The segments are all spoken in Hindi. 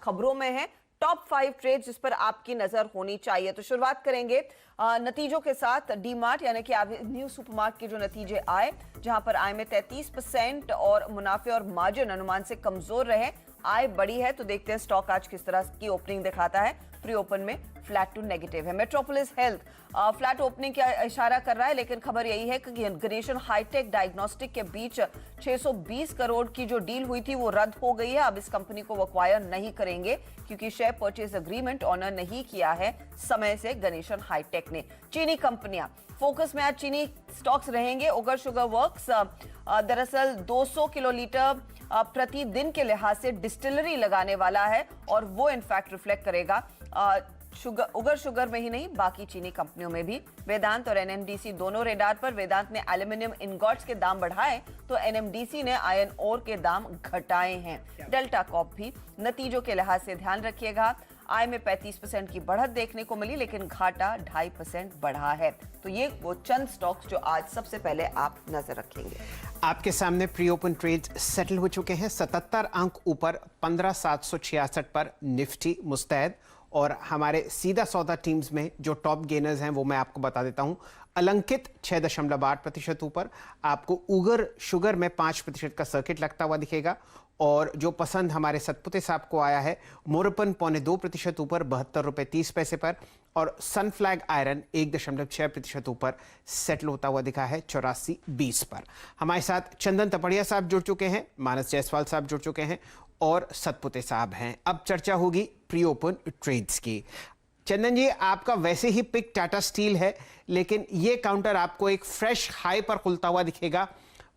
खबरों में है। टॉप 5 ट्रेड जिस पर आपकी नजर होनी चाहिए। तो शुरुआत करेंगे नतीजों के साथ। डी मार्ट यानी कि एवेन्यू सुपरमार्ट के जो नतीजे आए, जहां पर आय में 33% और मुनाफे और मार्जिन अनुमान से कमजोर रहे। आय बढ़ी है, तो देखते हैं स्टॉक आज किस तरह की ओपनिंग दिखाता है। प्री ओपन में फ्लैट टू नेगेटिव है। मेट्रोपोलिस हेल्थ फ्लैट ओपनिंग का इशारा कर रहा है, लेकिन खबर यही है कि गणेशन हाईटेक डायग्नोस्टिक के बीच 620 करोड़ की जो डील हुई थी वो रद्द हो गई है। अब इस कंपनी को वो एक्वायर नहीं करेंगे क्योंकि शेयर परचेज एग्रीमेंट ऑनर नहीं किया है समय से गणेशन हाईटेक ने। चीनी कंपनियां फोकस में आज चीनी स्टॉक्स रहेंगे। उगर शुगर वर्क्स दरअसल 200 किलोलीटर प्रतिदिन के लिहाज से डिस्टिलरी लगाने वाला है और वो इनफैक्ट रिफ्लेक्ट करेगा उगर शुगर में ही नहीं, बाकी चीनी कंपनियों में भी। वेदांत और एनएमडीसी दोनों रेडार पर। वेदांत ने एल्यूमिनियम इनगॉट्स के दाम बढ़ाए तो एनएमडीसी ने आयरन ओर के दाम घटाए हैं। डेल्टा कॉर्प भी नतीजों के लिहाज से ध्यान रखिएगा। आय में 35% की बढ़त देखने को मिली, लेकिन घाटा 2.5% बढ़ा है। तो ये वो चंद स्टॉक्स जो आज सबसे पहले आप नजर रखेंगे। आपके सामने प्री ओपन ट्रेड सेटल हो चुके हैं। 77 अंक ऊपर 15,766 पर निफ्टी मुस्तैद। और हमारे सीधा सौदा टीम्स में जो टॉप गेनर्स हैं वो मैं आपको बता देता हूं। अलंकित 6.8% ऊपर, आपको उगर शुगर में 5% का सर्किट लगता हुआ दिखेगा। और जो पसंद हमारे सतपुते साहब को आया है, मोरपन 2.25% ऊपर 72 रुपये 30 पैसे पर। और सनफ्लैग आयरन 1.6% ऊपर सेटल होता हुआ दिखा है 84.20 पर। हमारे साथ चंदन तपड़िया साहब जुड़ चुके हैं, मानस जायसवाल साहब जुड़ चुके हैं और सतपुते साहब हैं। अब चर्चा होगी प्री ओपन ट्रेड्स की। चंदन जी, आपका वैसे ही पिक टाटा स्टील है, लेकिन ये काउंटर आपको एक फ्रेश हाई पर खुलता हुआ दिखेगा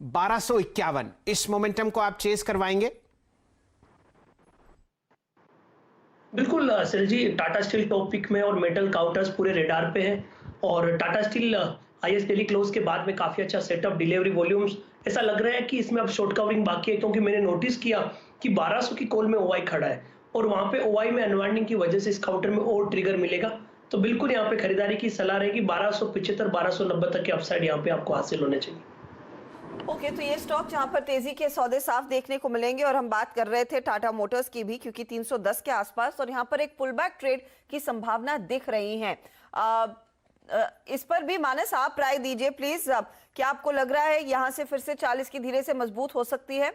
1251। इस मोमेंटम को आप चेस करवाएंगे? बिल्कुल सर जी, टाटा स्टील टॉप पिक में और मेटल काउंटर्स पूरे रेडार पे हैं। और Tata steel highest daily close के बाद में काफी अच्छा सेटअप, डिलीवरी वॉल्यूम्स, ऐसा लग रहा है कि इसमें अब शॉर्ट कवरिंग बाकी है, क्योंकि मैंने नोटिस किया कि 1200 की कॉल में ओआई खड़ा है और वहां पे ओआई में अनवाइंडिंग की वजह से इस काउंटर में और ट्रिगर मिलेगा। तो बिल्कुल यहाँ पे खरीदारी की सलाह रहेगी। 1275 1290 तक के अपसाइड यहाँ पे आपको हासिल होने चाहिए। ओके, तो ये स्टॉक जहां पर तेजी के सौदे साफ देखने को मिलेंगे। और हम बात कर रहे थे टाटा मोटर्स की भी, क्योंकि 310 के आसपास और यहां पर एक पुल बैक ट्रेड की संभावना दिख रही है। इस पर भी मानस आप राय दीजिए प्लीज। क्या आपको लग रहा है यहां से फिर से 40 की धीरे से मजबूत हो सकती है?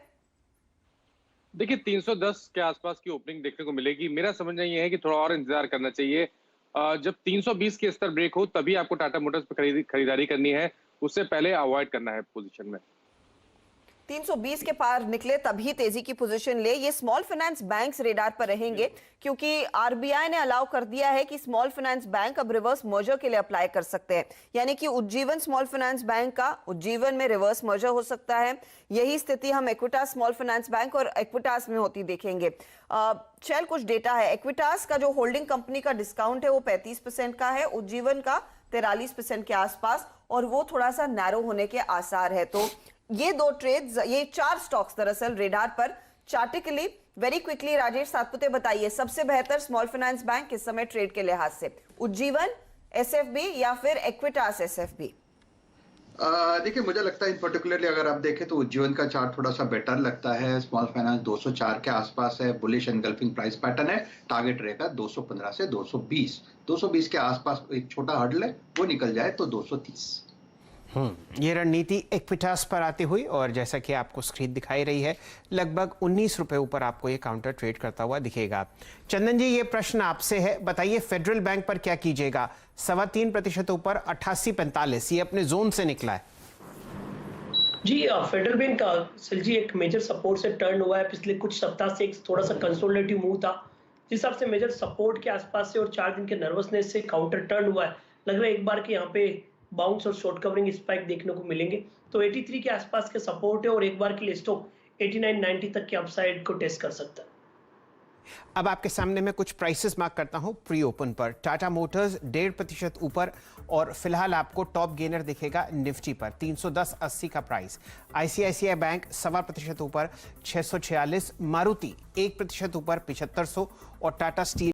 देखिए, 310 के आसपास की ओपनिंग देखने को मिलेगी। मेरा समझना ये है कि थोड़ा और इंतजार करना चाहिए। जब 320 के स्तर ब्रेक हो तभी आपको टाटा मोटर्स पर खरीदारी करनी है, उससे पहले अवॉइड करना है पोजीशन में। 320 के पार निकले तभी तेजी की पोजीशन ले। ये स्मॉल फाइनेंस बैंक्स रेडार पर रहेंगे, क्योंकि आरबीआई ने अलाउ कर दिया है कि स्मॉल फाइनेंस बैंक अब रिवर्स मर्जर के लिए अप्लाई कर सकते हैं। यानी कि उज्जीवन स्मॉल फाइनेंस बैंक का उज्जीवन में रिवर्स मर्जर हो सकता है। यही स्थिति हम इक्विटास स्मॉल फाइनेंस बैंक और इक्विटास में होती देखेंगे। चल कुछ डेटा है। इक्विटास का जो होल्डिंग कंपनी का डिस्काउंट है वो 35% का है, उज्जीवन का 43% के आसपास, और वो थोड़ा सा नैरो होने के आसार है। तो ये दो ट्रेड्स, ये 4 स्टॉक्स दरअसल रेडार पर चार्टिकली। वेरी क्विकली राजेश सातपुते बताइए, सबसे बेहतर स्मॉल फाइनेंस बैंक इस समय ट्रेड के लिहाज से उज्जीवन एसएफबी या फिर इक्विटास एसएफबी? देखिए, मुझे लगता है इन पर्टिकुलरली अगर आप देखें तो उज्जीवन का चार्ट थोड़ा सा बेटर लगता है। स्मॉल फाइनेंस 204 के आसपास है, बुलिश एनगल्फिंग प्राइस पैटर्न है। टारगेट रहेगा 215 से 220। 220 के आसपास एक छोटा हर्डल है, वो निकल जाए तो 230। ये रणनीति इक्विटास पर आती हुई, और जैसा कि आपको स्क्रीन दिखाई रही है, लगभग 19 रुपए ऊपर आपको ये काउंटर ट्रेड करता हुआ दिखेगा। चंदन जी, ये प्रश्न आपसे है, बताइए फेडरल बैंक पर क्या कीजिएगा? 3.25% ऊपर 88.45, ये अपने जोन से निकला है। जी, फेडरल बैंक का सर जी एक मेजर सपोर्ट से टर्न हुआ है। पिछले कुछ सप्ताह से एक थोड़ा सा कंसोलिडेटिव मूव था, जिस हिसाब से मेजर सपोर्ट के आसपास से और 4 दिन के नर्वसनेस से काउंटर टर्न हुआ है। लग रहा है एक बार कि यहाँ पे बाउंस और शॉर्ट कवरिंग स्पाइक देखने को मिलेंगे। तो 83 के आसपास के सपोर्ट है और एक बार के लिए स्टॉक 89-90 तक के अपसाइड को टेस्ट कर सकता है। अब आपके सामने मैं कुछ प्राइसेस मार्क करता हूं प्री ओपन पर। टाटा मोटर्स 1.5% ऊपर, और फिलहाल आपको टॉप गेनर दिखेगा निफ्टी पर 310.80 का प्राइस। आईसीआईसीआई बैंक 1.25% ऊपर 646, मारुति 1% ऊपर 7500, और टाटा स्टील